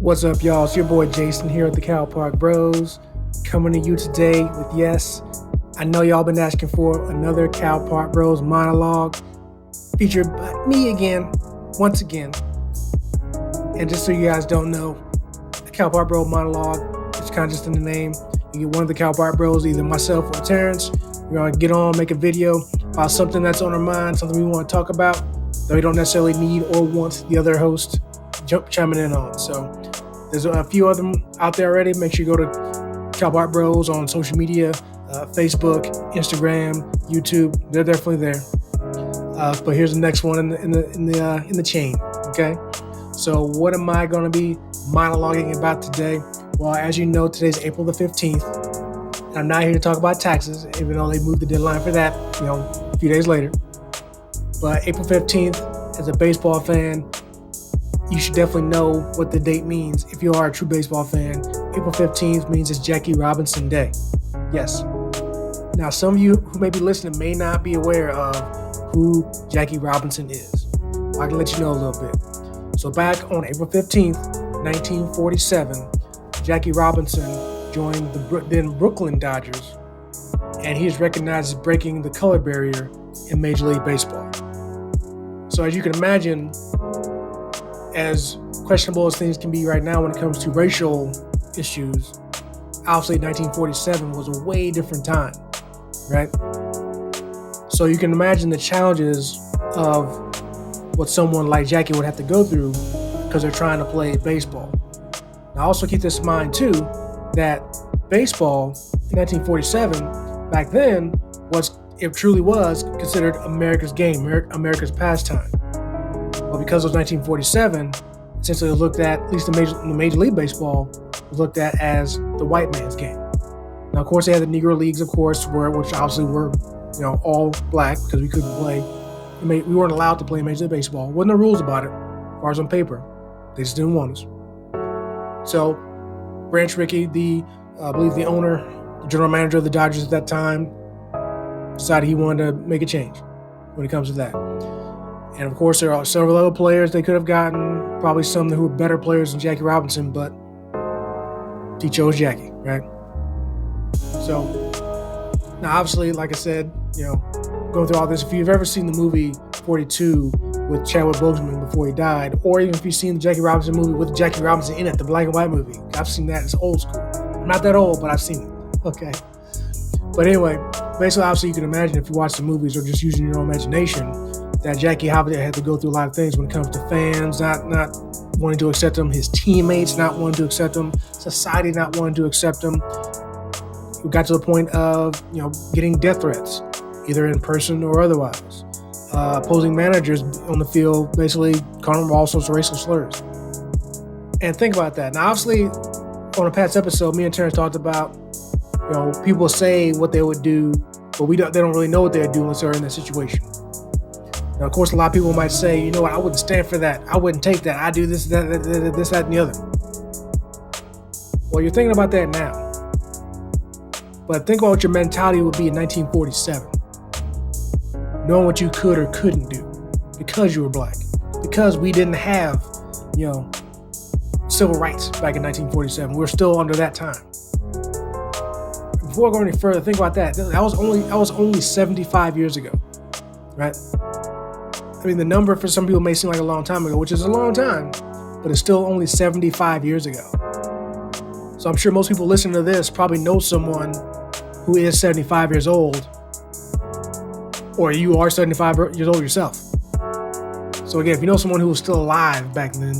What's up, y'all? It's your boy Jason here at the Cow Park Bros, coming to you today with I know y'all been asking for another Cow Park Bros monologue featured by me again, once again. And just so you guys don't know, the Cow Park Bro monologue is kind of just in the name. You get one of the Cow Park Bros, either myself or Terrence. We're gonna get on, make a video about something that's on our mind, something we want to talk about, that we don't necessarily need or want the other host chiming in on. So there's a few of them out there already. Make sure you go to Cow Park Bros on social media, Facebook, Instagram, YouTube. They're definitely there. But here's the next one in the chain. Okay. So what am I going to be monologuing about today? Well, as you know, today's April the 15th. And I'm not here to talk about taxes, even though they moved the deadline for that, a few days later. But April 15th, as a baseball fan, you should definitely know what the date means. If you are a true baseball fan, April 15th means it's Jackie Robinson Day. Yes. Now, some of you who may be listening may not be aware of who Jackie Robinson is. I can let you know a little bit. So back on April 15th, 1947, Jackie Robinson joined the then Brooklyn Dodgers, and he is recognized as breaking the color barrier in Major League Baseball. So as you can imagine, as questionable as things can be right now when it comes to racial issues, obviously 1947 was a way different time, right? So you can imagine the challenges of what someone like Jackie would have to go through because they're trying to play baseball. Now also keep this in mind too, that baseball in 1947, back then, it truly was considered America's game, America's pastime. But because it was 1947, essentially it was looked at least the Major League Baseball, was looked at as the white man's game. Now, of course, they had the Negro Leagues, of course, which obviously were, all black because we couldn't play. We weren't allowed to play Major League Baseball. Wasn't no rules about it, as far as on paper. They just didn't want us. So, Branch Rickey, I believe the owner, the general manager of the Dodgers at that time, decided he wanted to make a change when it comes to that. And of course, there are several other players they could have gotten, probably some who were better players than Jackie Robinson, but he chose Jackie, right? So, now obviously, like I said, going through all this, if you've ever seen the movie 42 with Chadwick Boseman before he died, or even if you've seen the Jackie Robinson movie with Jackie Robinson in it, the black and white movie, I've seen that. It's old school. I'm not that old, but I've seen it. Okay. But anyway, basically, obviously, you can imagine if you watch the movies or just using your own imagination, that Jackie had to go through a lot of things when it comes to fans not wanting to accept him, his teammates not wanting to accept him, society not wanting to accept him. We got to the point of, getting death threats, either in person or otherwise. Opposing managers on the field basically calling him all sorts of racial slurs. And think about that. Now, obviously, on a past episode, me and Terrence talked about, people say what they would do, but they don't really know what they would do unless they're in that situation. Now, of course, a lot of people might say, I wouldn't stand for that. I wouldn't take that. I do this, that, and the other. Well, you're thinking about that now. But think about what your mentality would be in 1947. Knowing what you could or couldn't do because you were black. Because we didn't have, civil rights back in 1947. We were still under that time. Before I go any further, think about that. That was only 75 years ago, right? I mean, the number for some people may seem like a long time ago, which is a long time, but it's still only 75 years ago. So I'm sure most people listening to this probably know someone who is 75 years old, or you are 75 years old yourself. So again, if you know someone who was still alive back then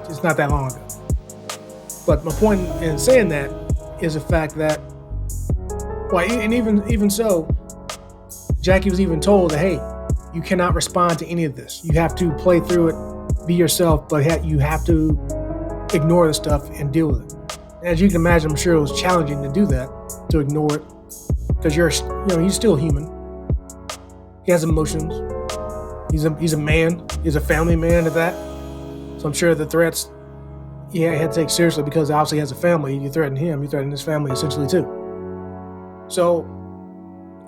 it's not that long ago. But my point in saying that is the fact that, and even so, Jackie was even told that, hey, you cannot respond to any of this. You have to play through it, be yourself, but you have to ignore the stuff and deal with it. As you can imagine, I'm sure it was challenging to do that, to ignore it, because he's still human. He has emotions. He's a man. He's a family man at that. So I'm sure the threats he had to take seriously because obviously he has a family. You threaten him, you threaten his family essentially too. So,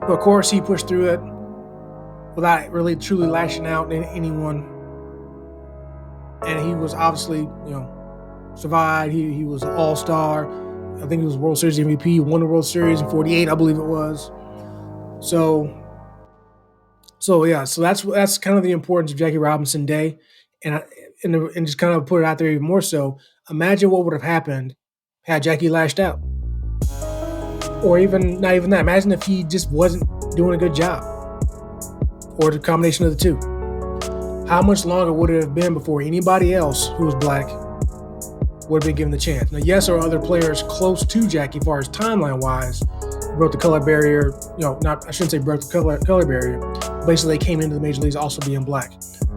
of course, he pushed through it without really truly lashing out at anyone. And he was obviously, survived. He was an all-star. I think he was World Series MVP, won the World Series in 48, I believe it was. So that's kind of the importance of Jackie Robinson Day. And just kind of put it out there even more so, imagine what would have happened had Jackie lashed out. Or even not even that. Imagine if he just wasn't doing a good job. Or the combination of the two. How much longer would it have been before anybody else who was black would have been given the chance? Now, yes, there are other players close to Jackie as far as timeline-wise, broke the color barrier. I shouldn't say broke the color barrier. Basically, they came into the major leagues also being black.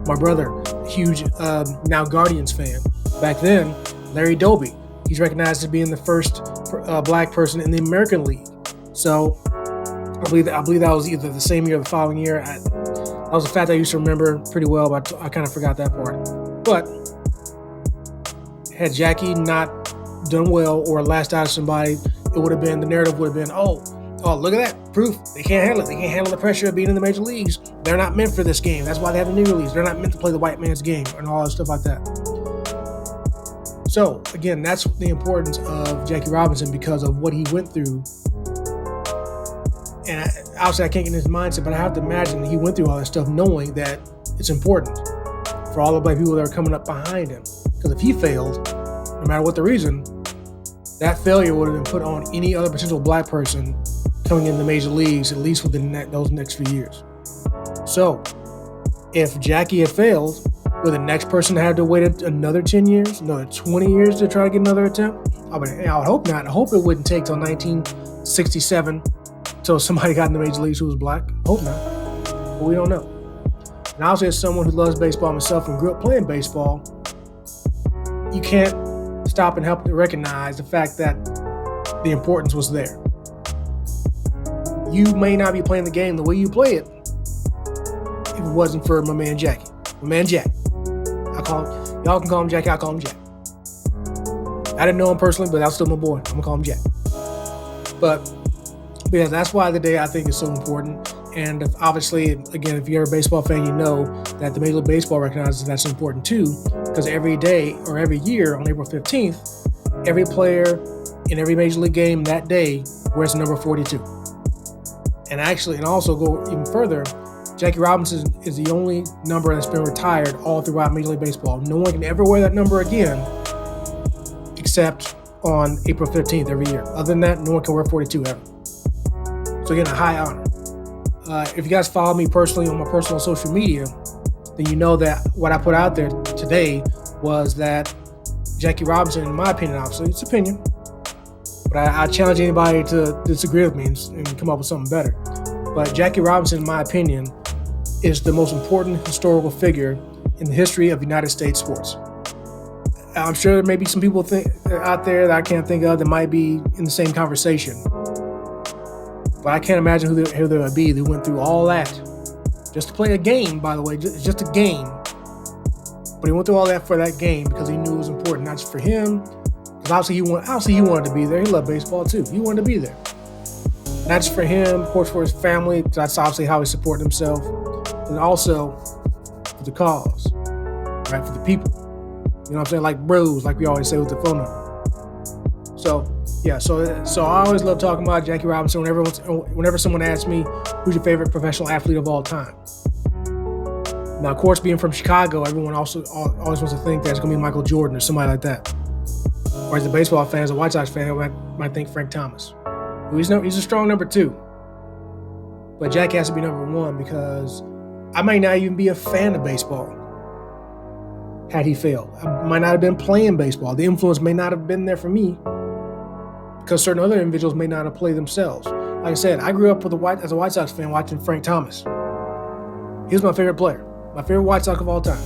My brother, huge now Guardians fan. Back then, Larry Doby. He's recognized as being the first black person in the American League. So I believe that was either the same year or the following year. That was a fact I used to remember pretty well, but I kind of forgot that part. But had Jackie not done well or lashed out of somebody, it would have been, the narrative would have been, oh, look at that, proof. They can't handle it. They can't handle the pressure of being in the major leagues. They're not meant for this game. That's why they have the Negro Leagues. They're not meant to play the white man's game and all that stuff like that. So, again, that's the importance of Jackie Robinson because of what he went through. And obviously I can't get in his mindset, but I have to imagine that he went through all that stuff knowing that it's important for all the black people that are coming up behind him. Because if he failed, no matter what the reason, that failure would have been put on any other potential black person coming in the major leagues, at least within those next few years. So, if Jackie had failed, would the next person have to wait another 10 years, another 20 years to try to get another attempt? I would hope not. I hope it wouldn't take till 1967 till somebody got in the major leagues who was black. Hope not. But we don't know. And obviously, as someone who loves baseball myself and grew up playing baseball, you can't stop and help to recognize the fact that the importance was there. You may not be playing the game the way you play it if it wasn't for my man Jackie. My man Jack. Y'all can call him Jackie, I'll call him Jack. I didn't know him personally, but that's still my boy. I'm going to call him Jack. But yeah, that's why the day I think is so important. And obviously, again, if you're a baseball fan, you know that the Major League Baseball recognizes that's important too, because every day or every year on April 15th, every player in every Major League game that day wears the number 42. And also go even further, Jackie Robinson is the only number that's been retired all throughout Major League Baseball. No one can ever wear that number again except on April 15th every year. Other than that, no one can wear 42 ever. So again, a high honor. If you guys follow me personally on my personal social media, then you know that what I put out there today was that Jackie Robinson, in my opinion, obviously, it's opinion, but I challenge anybody to disagree with me and come up with something better. But Jackie Robinson, in my opinion, is the most important historical figure in the history of United States sports. I'm sure there may be some people out there that I can't think of that might be in the same conversation. But I can't imagine who there would be that went through all that just to play a game, by the way, just a game. But he went through all that for that game because he knew it was important, not just for him. Because obviously he wanted to be there. He loved baseball too. He wanted to be there. Not just for him, of course, for his family. That's obviously how he supported himself. And also for the cause, right? For the people. You know what I'm saying? Like bros, like we always say with the phone number. So I always love talking about Jackie Robinson whenever someone asks me, who's your favorite professional athlete of all time? Now, of course, being from Chicago, everyone also always wants to think that it's going to be Michael Jordan or somebody like that. Or as a baseball fan, as a White Sox fan, I might think Frank Thomas. He's a strong number 2. But Jackie has to be number 1 because I might not even be a fan of baseball had he failed. I might not have been playing baseball. The influence may not have been there for me because certain other individuals may not have played themselves. Like I said, I grew up as a White Sox fan watching Frank Thomas. He was my favorite player. My favorite White Sox of all time.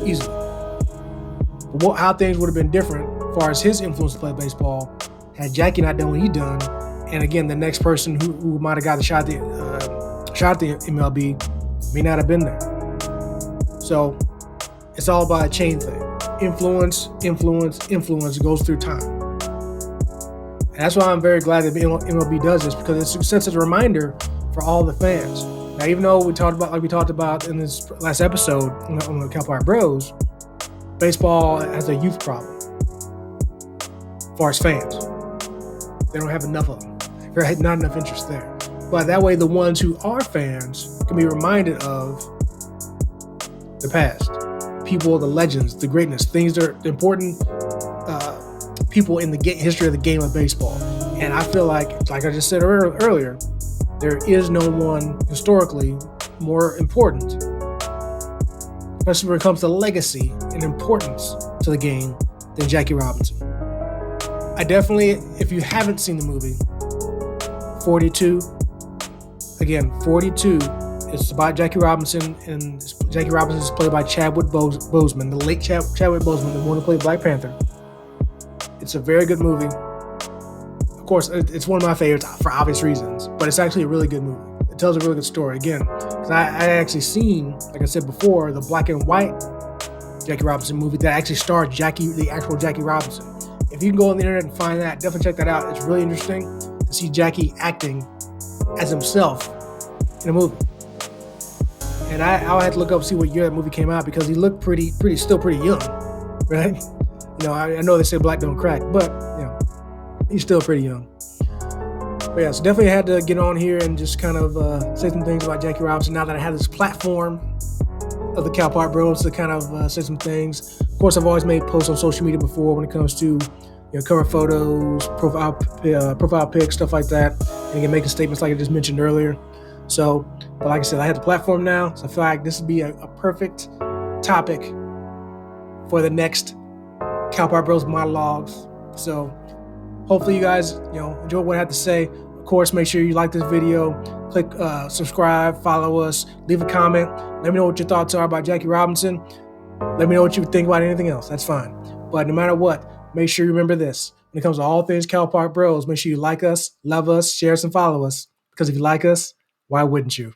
Easily. But how things would have been different as far as his influence to play baseball had Jackie not done what he done. And again, the next person who might have got the shot at the MLB may not have been there. So it's all about a chain thing. Influence goes through time. And that's why I'm very glad that MLB does this because it sets as a reminder for all the fans. Now, even though we talked about in this last episode on the Cal Park Bros, baseball has a youth problem. far as fans. They don't have enough of them. Right? Not enough interest there. But that way, the ones who are fans can be reminded of the past, people, the legends, the greatness, things that are important people in the history of the game of baseball. And I feel like I just said earlier, there is no one historically more important, especially when it comes to legacy and importance to the game, than Jackie Robinson. I definitely, if you haven't seen the movie, 42, again, 42, it's about Jackie Robinson, and Jackie Robinson is played by Chadwick Boseman, the late Chadwick Boseman, the one who played Black Panther. It's a very good movie. Of course, it's one of my favorites for obvious reasons, but it's actually a really good movie. It tells a really good story. Again, because I actually seen, like I said before, the black and white Jackie Robinson movie that actually starred the actual Jackie Robinson. If you can go on the internet and find that, definitely check that out. It's really interesting to see Jackie acting as himself in a movie. And I'll have to look up and see what year that movie came out, because he looked still pretty young, right? I know they say black don't crack, but he's still pretty young. But yeah, so definitely had to get on here and just kind of say some things about Jackie Robinson now that I have this platform of the Cal Park Bros to kind of say some things. Of course, I've always made posts on social media before when it comes to cover photos, profile pics, stuff like that, and again, making statements like I just mentioned earlier. So, but like I said, I have the platform now, so I feel like this would be a perfect topic for the next Cal Park Bros monologues. So hopefully you guys enjoy what I have to say. Of course, make sure you like this video, click subscribe, follow us, leave a comment, let me know what your thoughts are about Jackie Robinson. Let me know what you think about anything else. That's fine. But no matter what, make sure you remember this. When it comes to all things Cal Park Bros, make sure you like us, love us, share us, and follow us. Because if you like us, why wouldn't you?